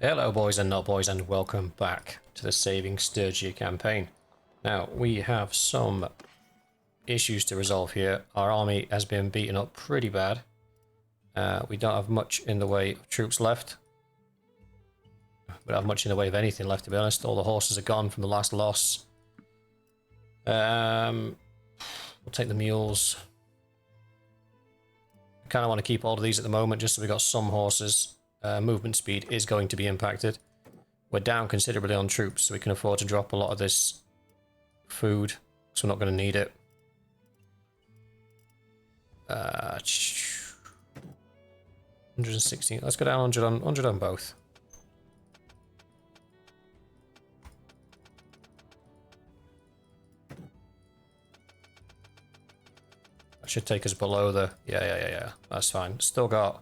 Hello boys and not boys, and welcome back to the Saving Sturgia campaign. Now, we have some issues to resolve here. Our army has been beaten up pretty bad. We don't have much in the way of troops left. We don't have much in the way of anything left, to be honest. All the horses are gone from the last loss. We'll take the mules. I kind of want to keep all of these at the moment, just so we got some horses. Movement speed is going to be impacted. We're down considerably on troops, so we can afford to drop a lot of this food, so we're not going to need it. 116. Let's go down 100 on both. That should take us below the... Yeah. That's fine. Still got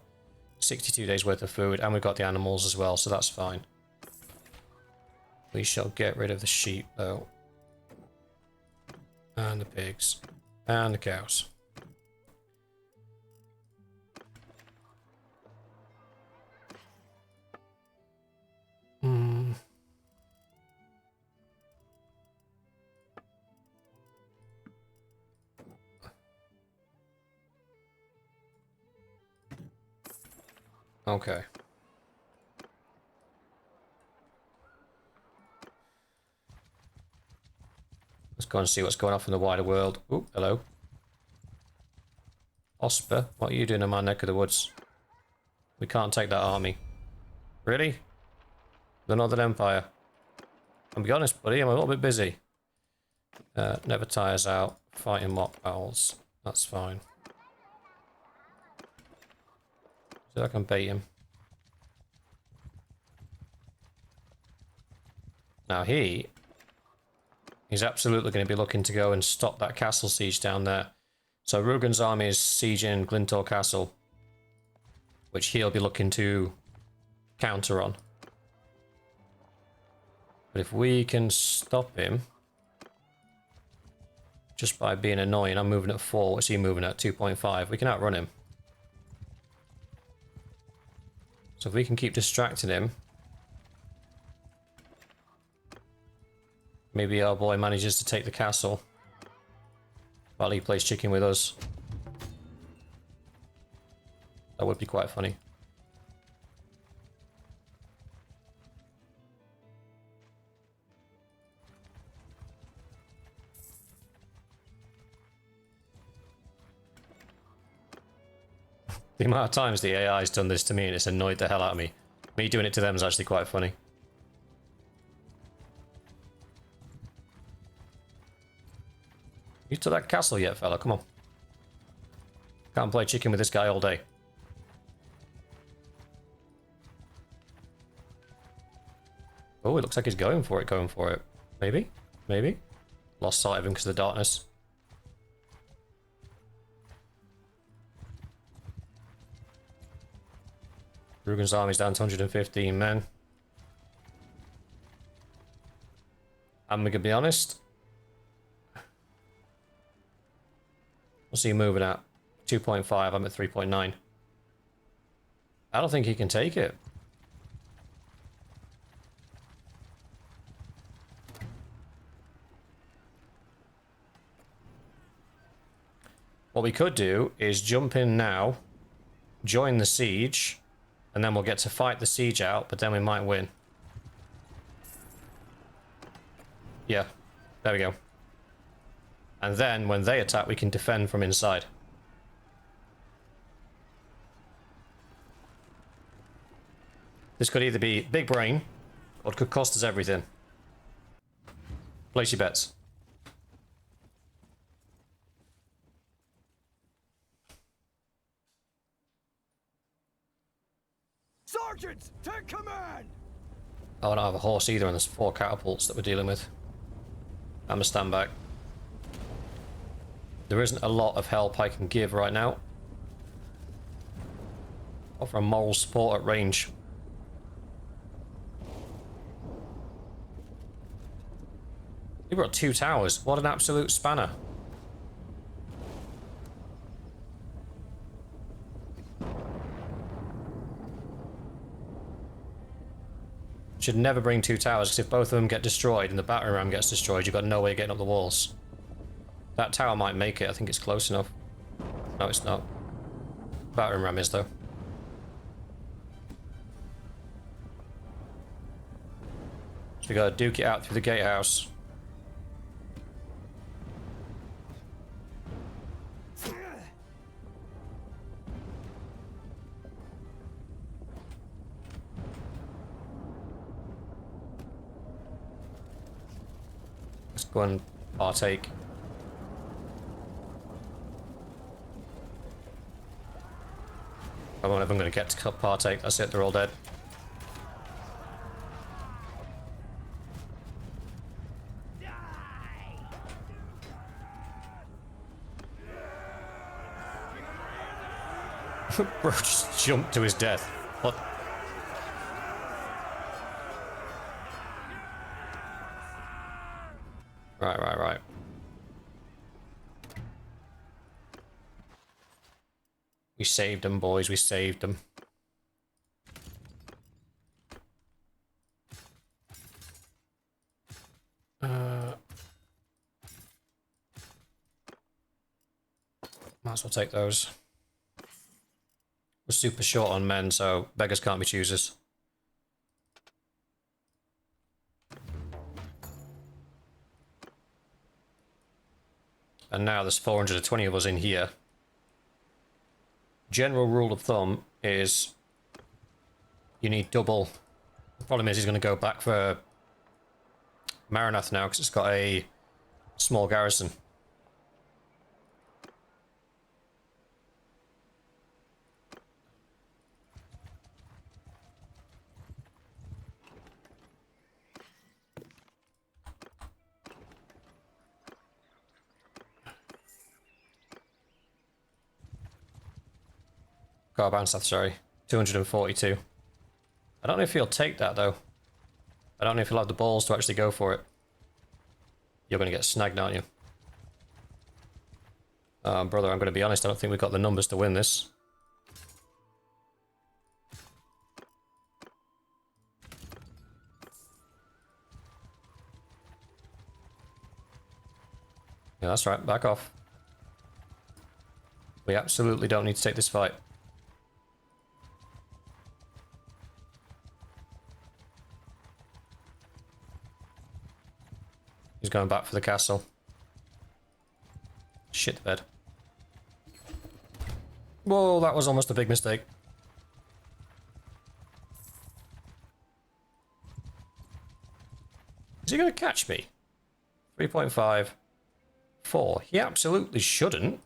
62 days worth of food, and we've got the animals as well, so that's fine. We shall get rid of the sheep, though. And the pigs. And the cows. Okay. Let's go and see what's going on in the wider world. Ooh, hello. Osper, what are you doing in my neck of the woods? We can't take that army. Really? The Northern Empire. I'll be honest, buddy, I'm a little bit busy. Never tires out. Fighting mock owls. That's fine. So I can bait him. Now he's absolutely going to be looking to go and stop that castle siege down there. So Rugen's army is sieging Glintor Castle, which he'll be looking to counter on. But if we can stop him just by being annoying, I'm moving at 4. What's he moving at? 2.5. We can outrun him. So if we can keep distracting him, maybe our boy manages to take the castle while he plays chicken with us. That would be quite funny. The amount of times the AI's done this to me and it's annoyed the hell out of me. Me doing it to them is actually quite funny. You to that castle yet, fella? Come on. Can't play chicken with this guy all day. Oh, it looks like he's going for it. Maybe? Maybe? Lost sight of him because of the darkness. Rugen's army's down to 115 men. I'm gonna be honest. What's he moving at? 2.5, I'm at 3.9. I don't think he can take it. What we could do is jump in now, join the siege, and then we'll get to fight the siege out, but then we might win. Yeah, there we go. And then, when they attack, we can defend from inside. This could either be big brain, or it could cost us everything. Place your bets. Sergeants, take command! Oh, I don't have a horse either, and there's 4 catapults that we're dealing with. I'm gonna stand back. There isn't a lot of help I can give right now. Offer a moral support at range. We've got 2 towers. What an absolute spanner. Should never bring 2 towers, because if both of them get destroyed and the battering ram gets destroyed, you've got no way of getting up the walls. That tower might make it. I think it's close enough. No, it's not. Battering ram is, though. So we gotta duke it out through the gatehouse. Let's go and partake. I won't even going to get to partake. That's it, they're all dead. Bro just jumped to his death. What? Right. We saved them, boys. We saved them. Might as well take those. We're super short on men, so beggars can't be choosers. And now there's 420 of us in here. General rule of thumb is you need double. The problem is he's going to go back for Maranath now because it's got a small garrison. Car Banseth, sorry. 242. I don't know if he'll take that, though. I don't know if he'll have the balls to actually go for it. You're going to get snagged, aren't you? Brother, I'm going to be honest, I don't think we've got the numbers to win this. Yeah, that's right. Back off. We absolutely don't need to take this fight. He's going back for the castle. Shit the bed. Whoa, that was almost a big mistake. Is he going to catch me? 3.5. 4. He absolutely shouldn't.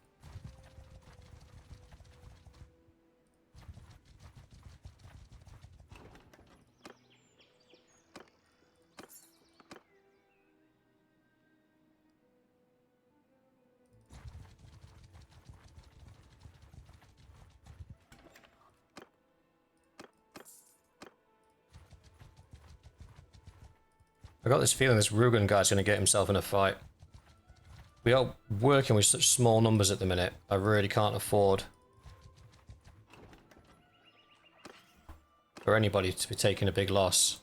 I got this feeling this Rugen guy's going to get himself in a fight. We are working with such small numbers at the minute. I really can't afford for anybody to be taking a big loss.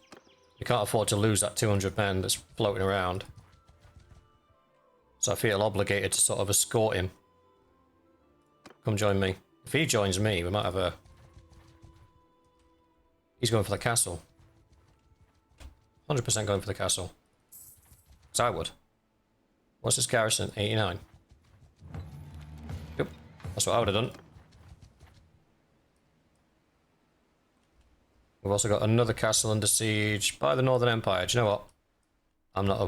We can't afford to lose that 200 men that's floating around. So I feel obligated to sort of escort him. Come join me. If he joins me, we might have a... He's going for the castle. 100% going for the castle. As I would. What's this garrison? 89. Yep. That's what I would have done. We've also got another castle under siege by the Northern Empire. Do you know what? I'm not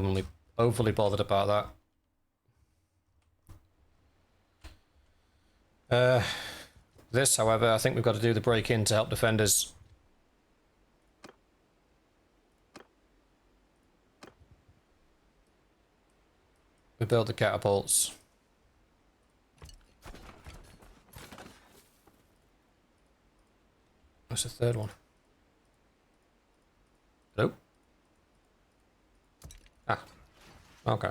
overly bothered about that. This, however, I think we've got to do the break-in to help defenders. We build the catapults. What's the third one? Hello? Ah. Okay.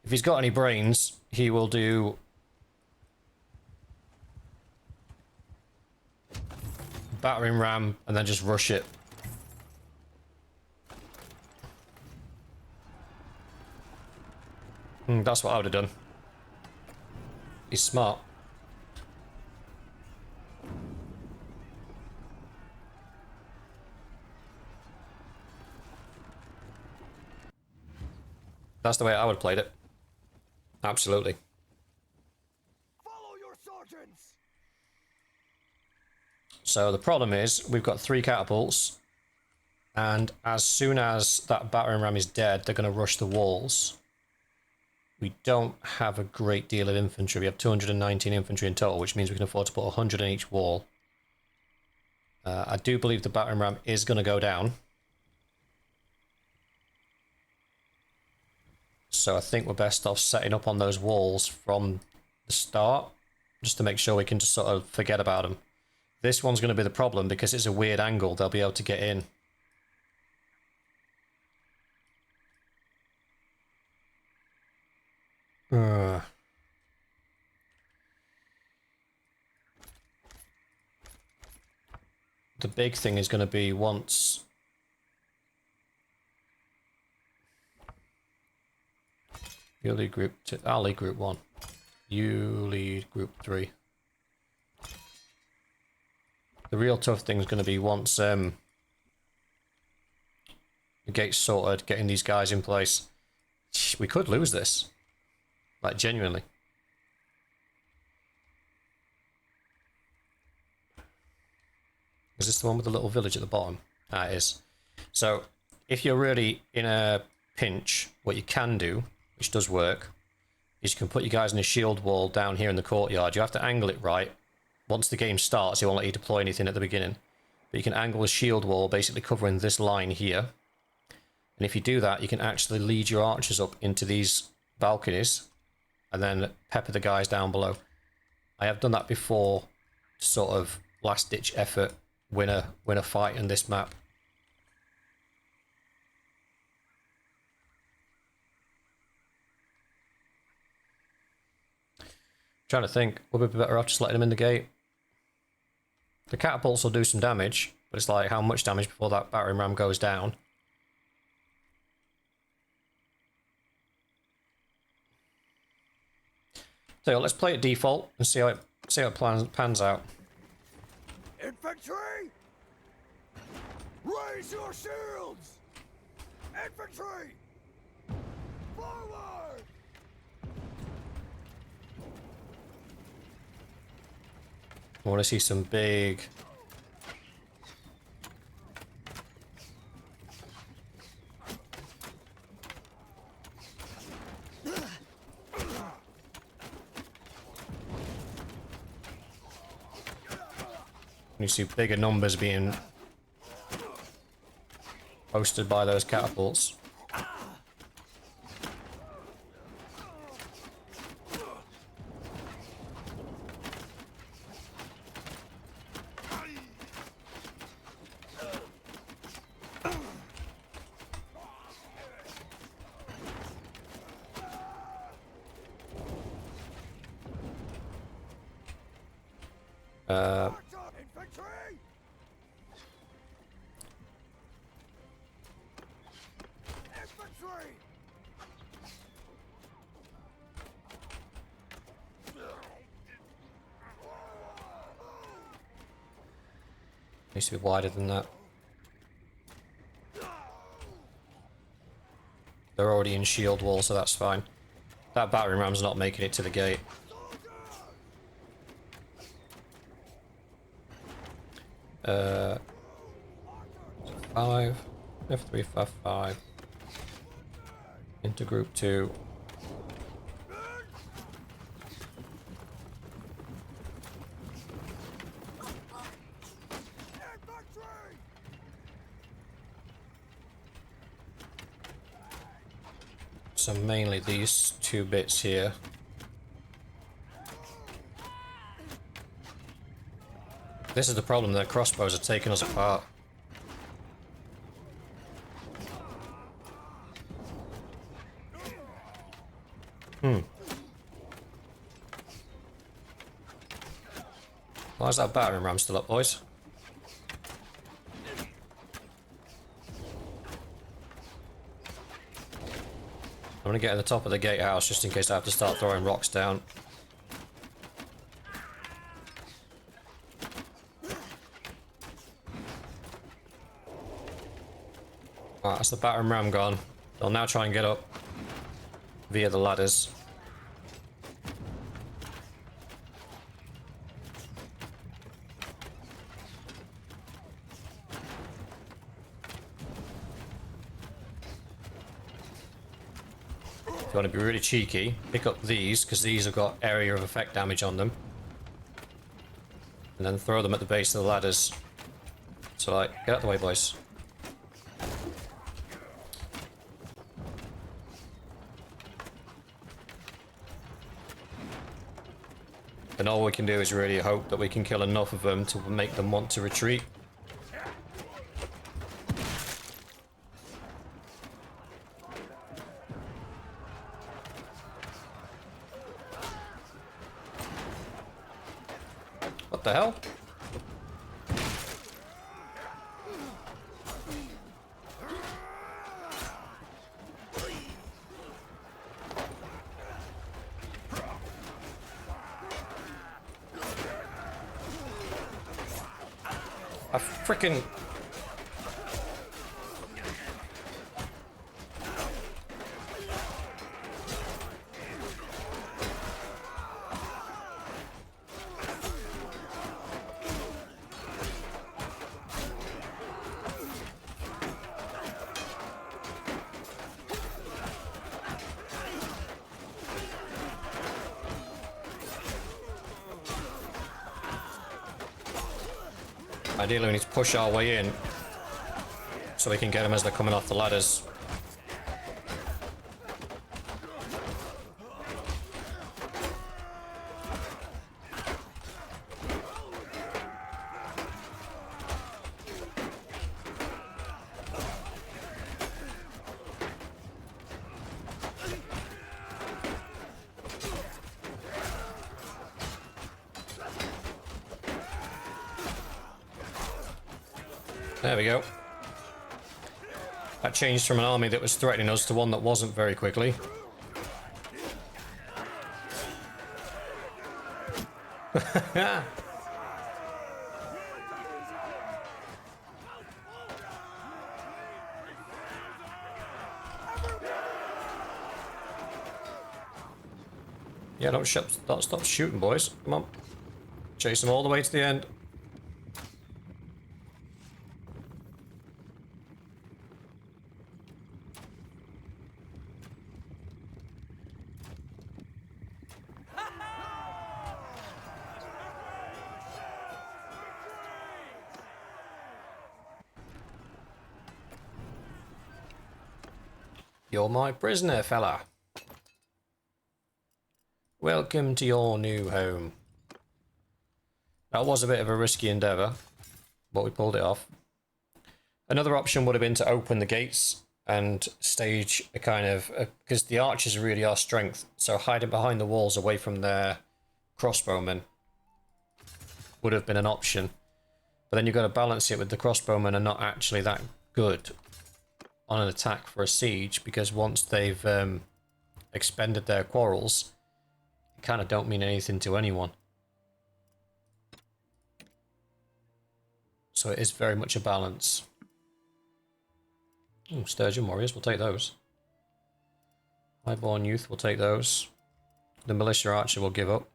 If he's got any brains, he will do... battering ram and then just rush it. That's what I would have done. He's smart. That's the way I would have played it. Absolutely. Follow your sergeants. So the problem is, we've got 3 catapults, and as soon as that battering ram is dead, they're going to rush the walls. We don't have a great deal of infantry. We have 219 infantry in total, which means we can afford to put 100 on each wall. I do believe the battering ram is going to go down. So I think we're best off setting up on those walls from the start, just to make sure we can just sort of forget about them. This one's going to be the problem because it's a weird angle. They'll be able to get in. The big thing is going to be once... You lead group 2. I'll lead group 1. You lead group 3. The real tough thing is going to be once the gate's sorted, getting these guys in place. We could lose this. Like, genuinely. Is this the one with the little village at the bottom? Ah, it is. So, if you're really in a pinch, what you can do, which does work, is you can put your guys in a shield wall down here in the courtyard. You have to angle it right. Once the game starts, it won't let you deploy anything at the beginning. But you can angle a shield wall basically covering this line here. And if you do that, you can actually lead your archers up into these balconies and then pepper the guys down below. I have done that before, sort of last-ditch effort, win a fight in this map. Trying to think, would we be better off just letting them in the gate? The catapults will do some damage, but it's like how much damage before that battering ram goes down. So let's play it default and see how it pans out. Infantry! Raise your shields! Infantry! Forward! I want to see some big... You see bigger numbers being posted by those catapults. Infantry! Infantry! Needs to be wider than that. They're already in shield wall, so that's fine. That battering ram's not making it to the gate. F5, F3, F5, into group 2. So mainly these 2 bits here. This is the problem, their crossbows are taking us apart. Why is that battering ram still up, boys? I'm gonna get at the top of the gatehouse just in case I have to start throwing rocks down. Alright, that's the battering ram gone. I'll now try and get up via the ladders. If you want to be really cheeky, pick up these, because these have got area of effect damage on them. And then throw them at the base of the ladders. So like, get out the way, boys. And all we can do is really hope that we can kill enough of them to make them want to retreat. What the hell? I freaking... Ideally, we need to push our way in so we can get them as they're coming off the ladders. There we go. That changed from an army that was threatening us to one that wasn't very quickly. Yeah, don't stop shooting, boys. Come on. Chase them all the way to the end. You're my prisoner, fella. Welcome to your new home. That was a bit of a risky endeavour, but we pulled it off. Another option would have been to open the gates and stage a kind of... because the archers really are strength, so hiding behind the walls away from their crossbowmen would have been an option. But then you've got to balance it with the crossbowmen are not actually that good on an attack for a siege, because once they've expended their quarrels, they kind of don't mean anything to anyone. So it is very much a balance. Ooh, Sturgian warriors, we'll take those. Highborn youth, we'll take those. The militia archer will give up.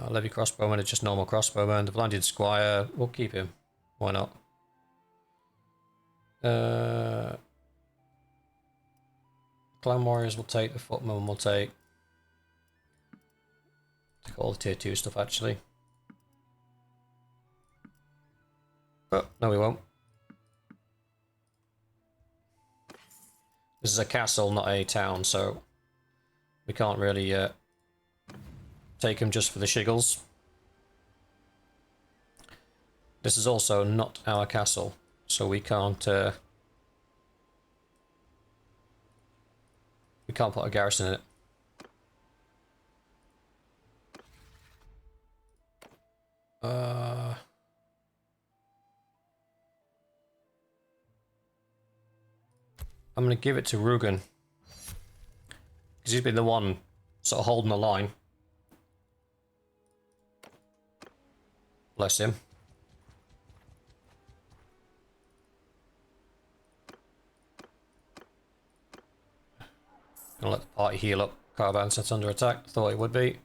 Levy crossbowman is just normal crossbowman. The Vlandian squire, we'll keep him. Why not? Clan warriors will take, the footmen will take all the tier 2 stuff actually. Oh, no we won't. This is a castle, not a town, so we can't really take them just for the shiggles. This is also not our castle, so we can't put a garrison in it. I'm going to give it to Rugen. Because he's been the one sort of holding the line. Bless him. Gonna let the party heal up. Car Banseth's under attack. Thought it would be.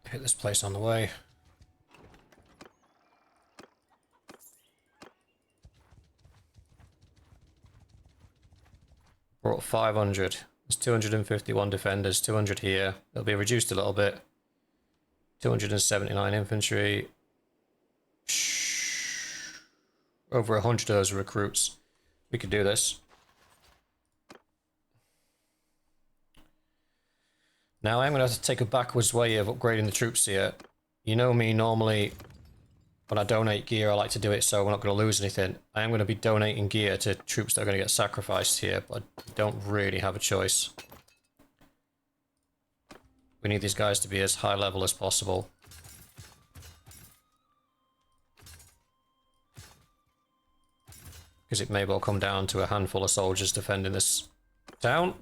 Hit this place on the way. Brought 500. There's 251 defenders, 200 here. It'll be reduced a little bit. 279 infantry. Over 100 of those recruits. We could do this. Now I'm going to have to take a backwards way of upgrading the troops here. You know me, normally when I donate gear I like to do it so we're not going to lose anything. I am going to be donating gear to troops that are going to get sacrificed here, but I don't really have a choice. We need these guys to be as high level as possible. Because it may well come down to a handful of soldiers defending this town.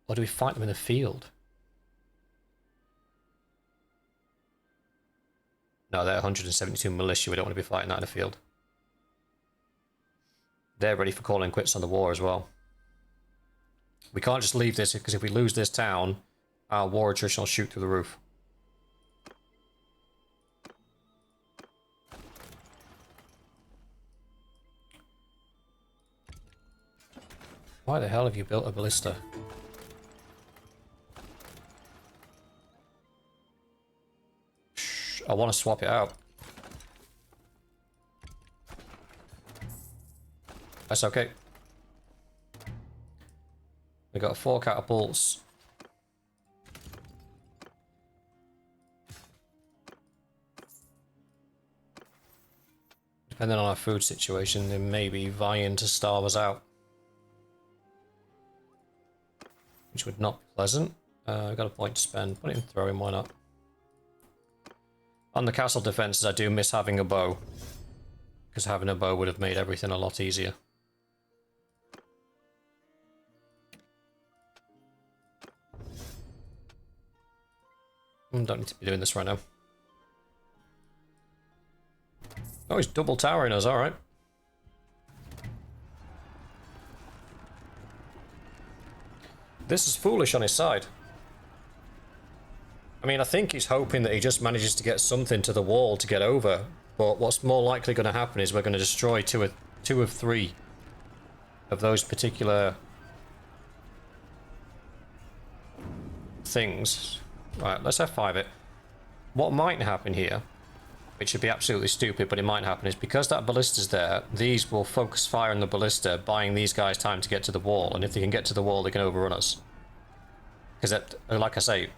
Or do we fight them in the field? No, they're 172 militia. We don't want to be fighting that in the field. They're ready for calling quits on the war as well. We can't just leave this, because if we lose this town, our war attrition will shoot through the roof. Why the hell have you built a ballista? I want to swap it out. That's okay. We got 4 catapults. Depending on our food situation, they may be vying to starve us out. Which would not be pleasant. I've got a point to spend. Put it in throwing, why not? On the castle defenses, I do miss having a bow. Because having a bow would have made everything a lot easier. Don't need to be doing this right now. Oh, he's double towering us, alright. This is foolish on his side. I mean, I think he's hoping that he just manages to get something to the wall to get over. But what's more likely going to happen is we're going to destroy two of 3 of those particular things. Right, let's F5 it. What might happen here, which should be absolutely stupid, but it might happen, is because that ballista's there, these will focus fire on the ballista, buying these guys time to get to the wall. And if they can get to the wall, they can overrun us. Because, like I say,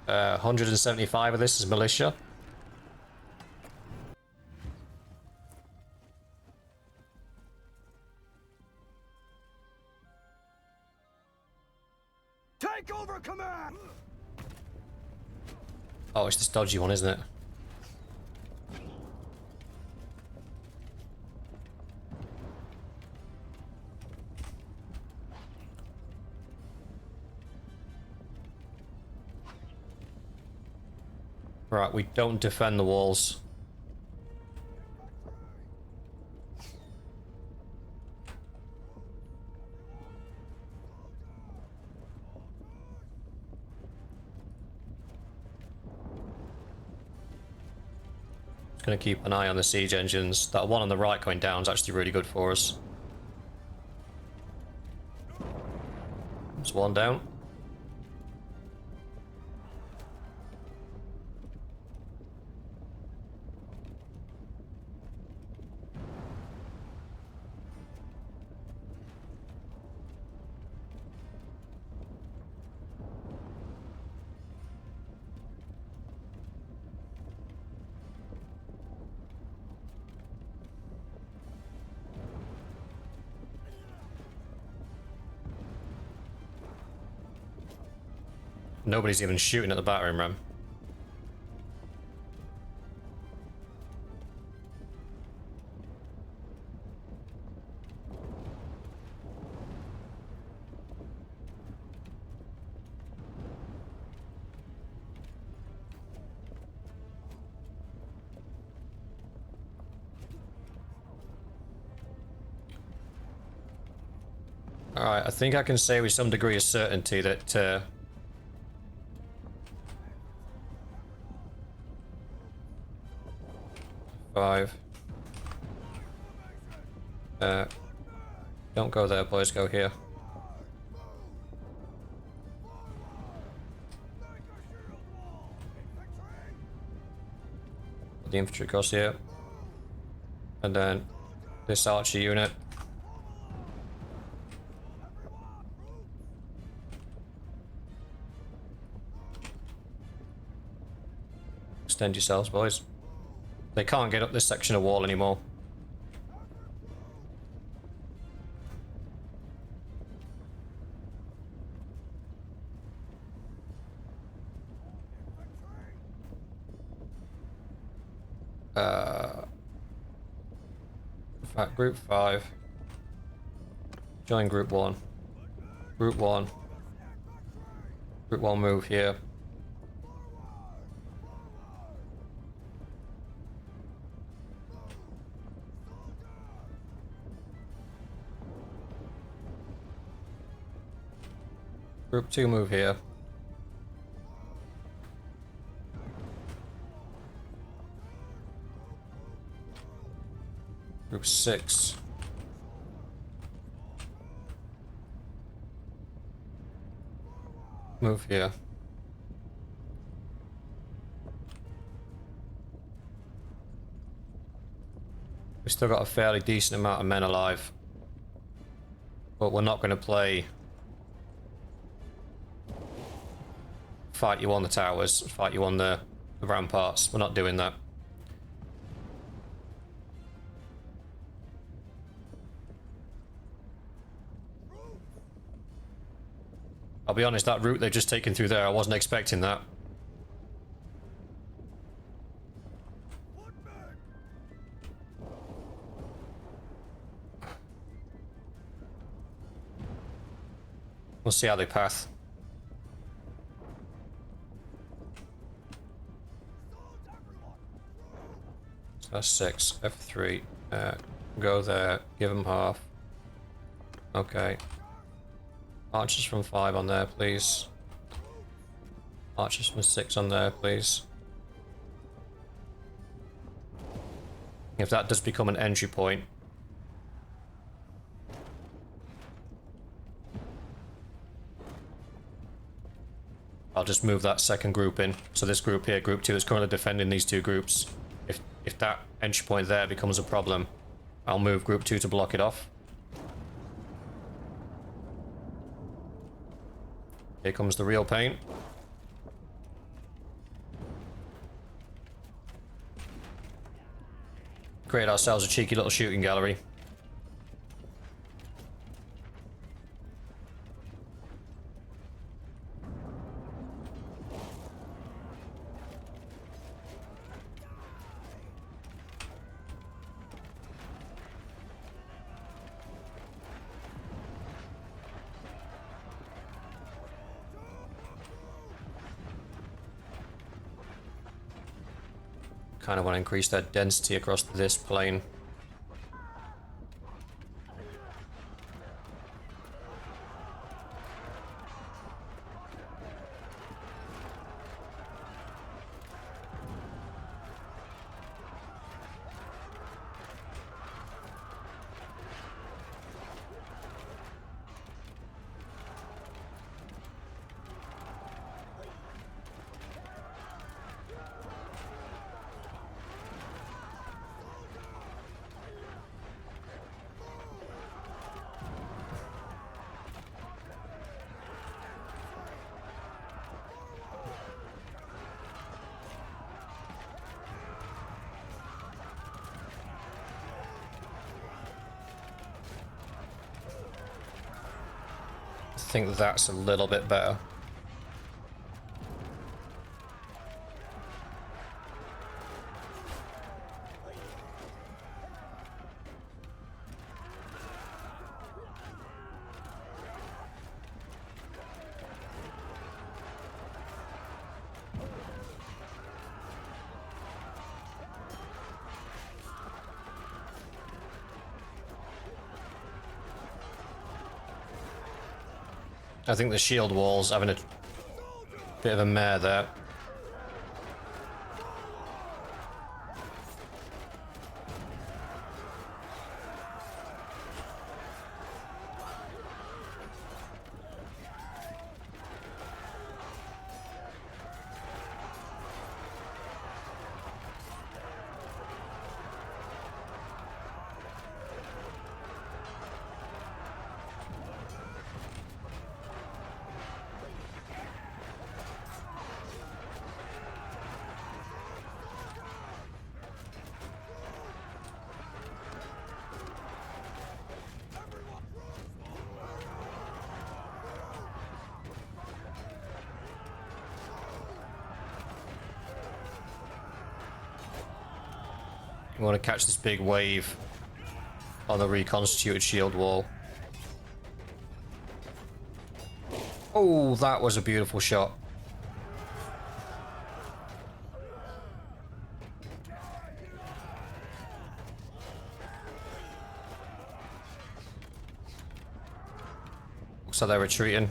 175 of this is militia. Take over command! Oh, it's this dodgy one, isn't it? Right, we don't defend the walls. Just gonna keep an eye on the siege engines. That one on the right going down is actually really good for us. There's one down. Nobody's even shooting at the battering ram. Alright, I think I can say with some degree of certainty that 5. Don't go there, boys, go here. Put the infantry across here. And then this archer unit. Extend yourselves, boys. They can't get up this section of wall anymore. In fact, group 5. Join group 1. Group 1. Group 1 move here. Group 2 move here. Group 6. Move here. We've still got a fairly decent amount of men alive. But we're not going to play fight you on the towers, fight you on the ramparts. We're not doing that. I'll be honest, that route they've just taken through there, I wasn't expecting that. We'll see how they path. So that's 6. F3. Go there. Give them half. Okay. Archers from 5 on there, please. Archers from 6 on there, please. If that does become an entry point. I'll just move that second group in. So this group here, group 2, is currently defending these two groups. If that entry point there becomes a problem, I'll move group 2 to block it off. Here comes the real pain. Create ourselves a cheeky little shooting gallery. Kind of want to increase that density across this plane. I think that's a little bit better. I think the shield wall's having a bit of a mare there. We want to catch this big wave on the reconstituted shield wall. Oh, that was a beautiful shot. Looks like they're retreating.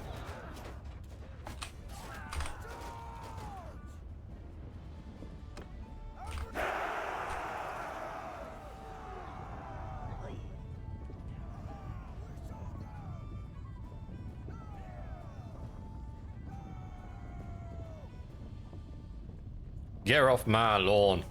Get off my lawn.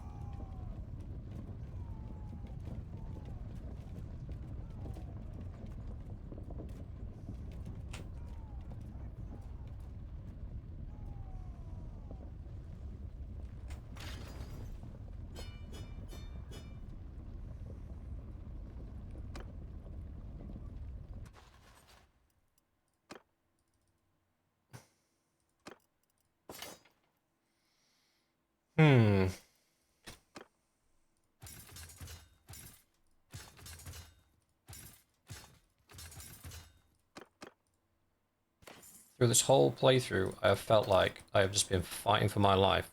Through this whole playthrough, I have felt like I have just been fighting for my life.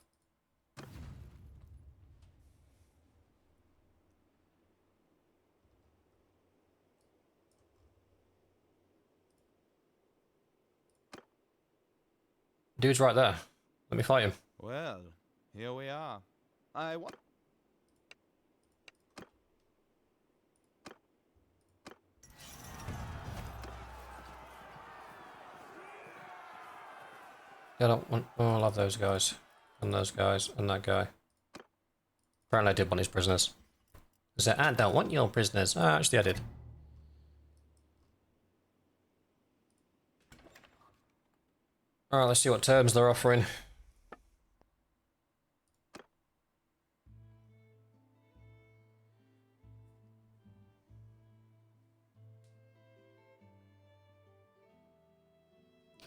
Dude's right there. Let me fight him. Well, here we are. I want. I don't want... Oh, I'll have those guys. And those guys. And that guy. Apparently I did want his prisoners. I said, I don't want your prisoners. Ah, actually I did. Alright, let's see what terms they're offering.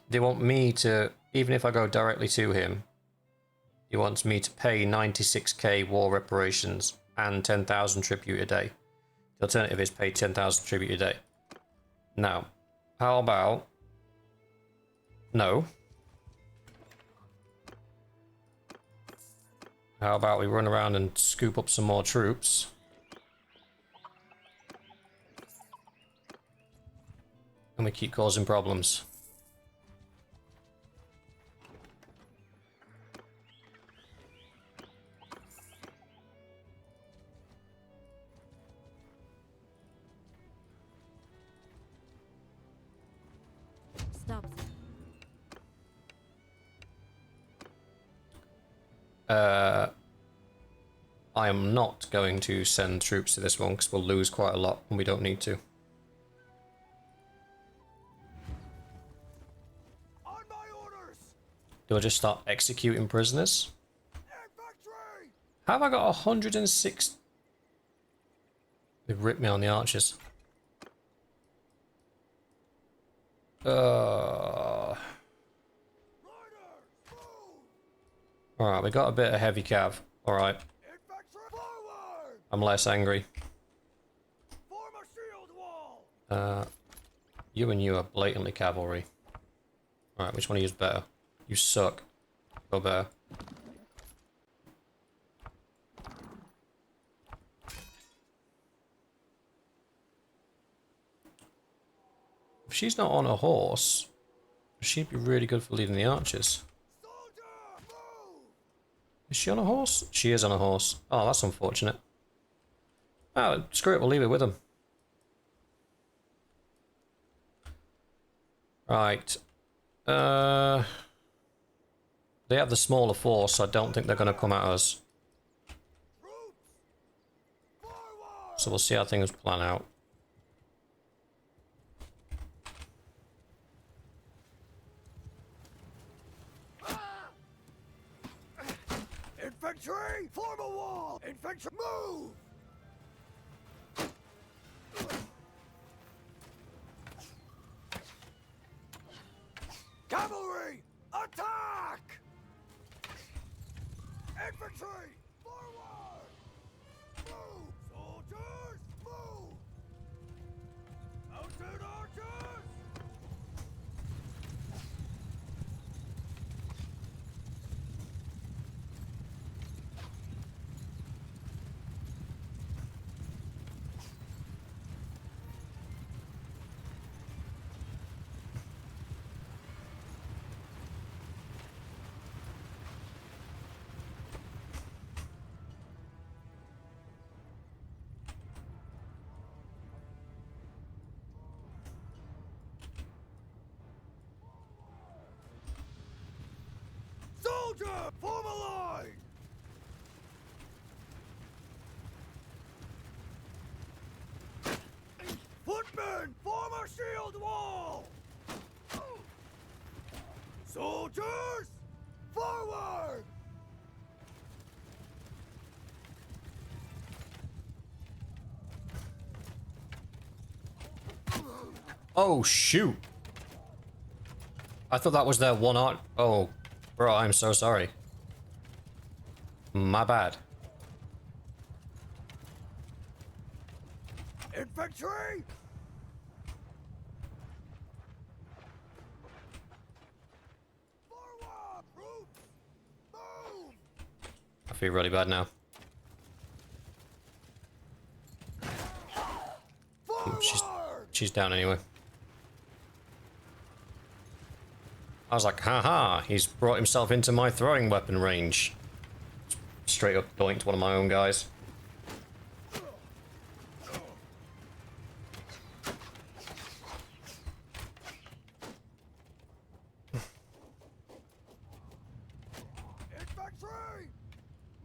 They want me to, even if I go directly to him, he wants me to pay 96k war reparations and 10,000 tribute a day. The alternative is pay 10,000 tribute a day. Now, how about... No. How about we run around and scoop up some more troops? And we keep causing problems. Stop. I am not going to send troops to this one because we'll lose quite a lot and we don't need to. On my orders! Do I just start executing prisoners? Infantry! How have I got 106? They've ripped me on the archers. Alright, we got a bit of heavy cav. Alright. I'm less angry. Form a shield wall! You and you are blatantly cavalry. Alright, which one of you is better? You suck. Go better. If she's not on a horse, She'd be really good for leading the archers. Soldier, move! Is she on a horse? She is on a horse. Oh, that's unfortunate. Oh, screw it, we'll leave it with them. Right. They have the smaller force, so I don't think they're going to come at us. Troops, forward! So we'll see how things plan out. Infantry, form a wall! Infantry, move! Cavalry, attack! Infantry, forward! Move! Soldiers, move! Mounted archers! Soldier, form a line! Footmen, form a shield wall! Soldiers, forward! Oh, shoot! I thought that was their one art. Oh, bro, I'm so sorry. My bad. Infantry! Forward! Troops! Move! I feel really bad now. Forward! She's down anyway. I was like, haha, he's brought himself into my throwing weapon range. Straight up doinked one of my own guys. Infantry!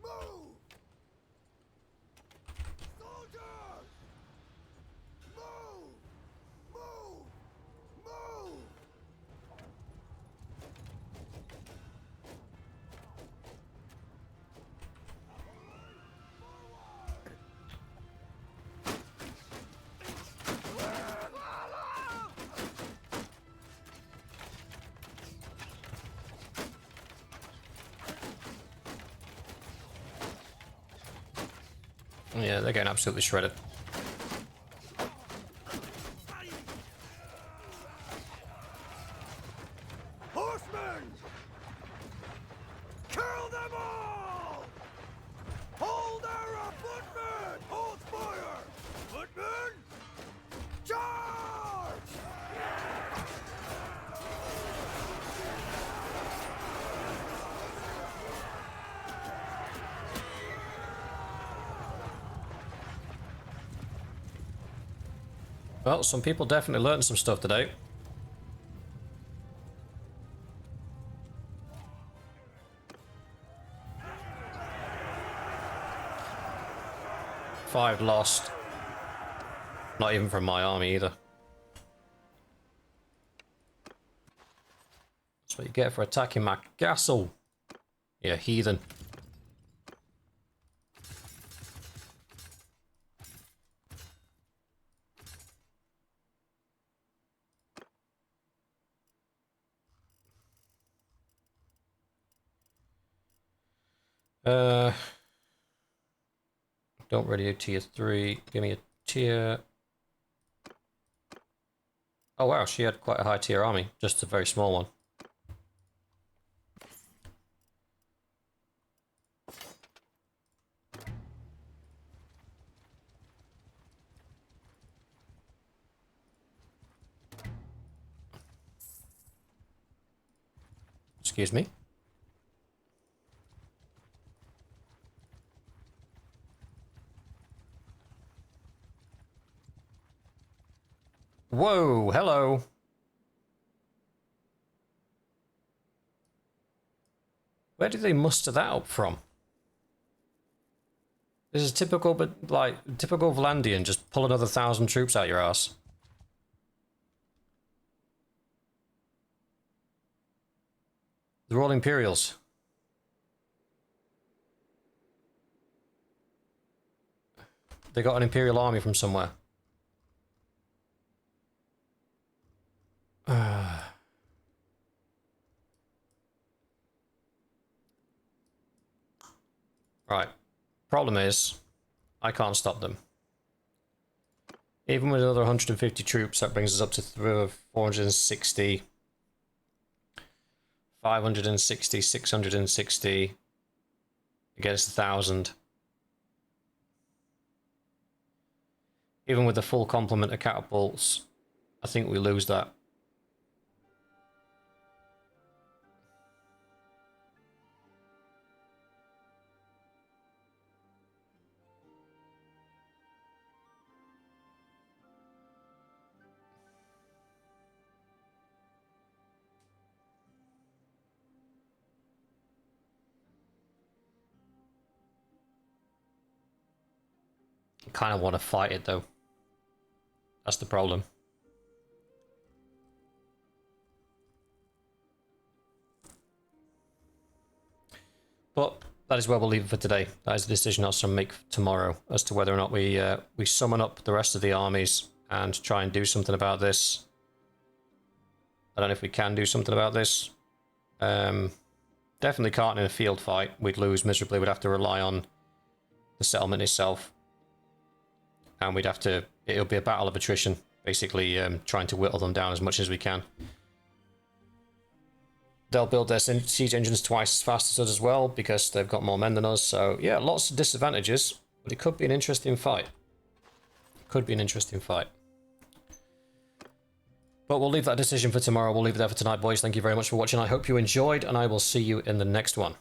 Move! Soldiers! Move! Move! Move! Yeah, they're getting absolutely shredded. Horsemen! Kill them all! Hold their footmen! Hold fire! Footmen! Charge! Well, some people definitely learned some stuff today. Five lost. Not even from my army either. That's what you get for attacking my castle. You heathen. Don't really do tier 3. Give me a tier... Oh wow, she had quite a high tier army. Just a very small one. Excuse me. Whoa, hello. Where did they muster that up from? This is typical, but like typical Vlandian. Just pull another 1,000 troops out your ass. They're all Imperials. They got an Imperial army from somewhere. Right. Problem is, I can't stop them. Even with another 150 troops, that brings us up to 460, 560, 660 against 1,000. Even with the full complement of catapults, I think we lose that. I kind of want to fight it though. That's the problem. But that is where we'll leave it for today. That is a decision I'll make tomorrow as to whether or not we summon up the rest of the armies and try and do something about this. I don't know if we can do something about this. Definitely can't in a field fight. We'd lose miserably. We'd have to rely on the settlement itself. And we'd have to... It'll be a battle of attrition. Basically trying to whittle them down as much as we can. They'll build their siege engines twice as fast as us as well, because they've got more men than us. So, yeah, lots of disadvantages. But it could be an interesting fight. Could be an interesting fight. But we'll leave that decision for tomorrow. We'll leave it there for tonight, boys. Thank you very much for watching. I hope you enjoyed, and I will see you in the next one.